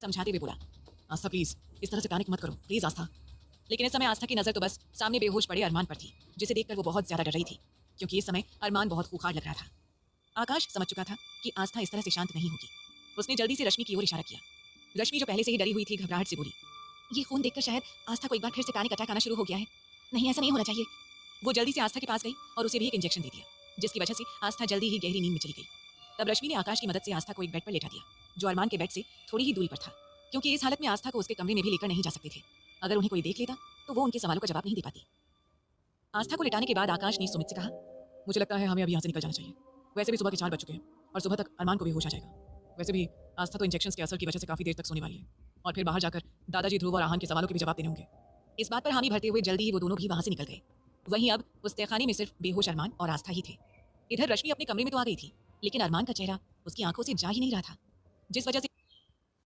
समझाते हुए बोला, आस्था प्लीज इस तरह से पैनिक मत करो, प्लीज आस्था। लेकिन इस समय आस्था की नजर तो बस सामने बेहोश पड़े अरमान पर थी, जिसे देखकर वो बहुत ज्यादा डर रही थी, क्योंकि इस समय अरमान बहुत खूंखार लग रहा था। आकाश समझ चुका था कि आस्था इस तरह से शांत नहीं होगी। उसने जल्दी से रश्मि की ओर इशारा किया। रश्मि जो पहले से ही डरी हुई थी, घबराहट से बोली, ये खून देखकर शायद आस्था को एक बार फिर से पैनिक अटैक आना शुरू हो गया है। नहीं, ऐसा नहीं होना चाहिए। वो जल्दी से आस्था के पास गई और उसे भी एक इंजेक्शन दे दिया, जिसकी वजह से आस्था जल्दी ही गहरी नींद में चली गई। तब रश्मि ने आकाश की मदद से आस्था को एक बेड पर लेटा दिया, जो अरमान के बेड से थोड़ी ही दूरी पर था, क्योंकि इस हालत में आस्था को उसके कमरे में भी लेकर नहीं जा सकते थे। अगर उन्हें कोई देख लेता तो वो उनके सवालों का जवाब नहीं दे पाती। आस्था को लिटाने के बाद आकाश ने सुमित से कहा, मुझे लगता है हमें अभी यहाँ से निकल जाना चाहिए। वैसे भी सुबह के 4 बज चुके हैं और सुबह तक अरमान को भी होश आ जाएगा। वैसे भी आस्था तो इंजेक्शन के असर की वजह से काफी देर तक सोने वाली है, और फिर बाहर जाकर दादाजी ध्रुव और आहान के सवालों के भी जवाब देने होंगे। इस बात पर हामी भरते हुए जल्दी ही वो दोनों भी वहां से निकल गए। वहीं अब उस तहखाने में सिर्फ बेहोश अरमान और आस्था ही थे। इधर रश्मि अपने कमरे में तो आ गई थी, लेकिन अरमान का चेहरा उसकी आंखों से जा ही नहीं रहा था, जिस वजह से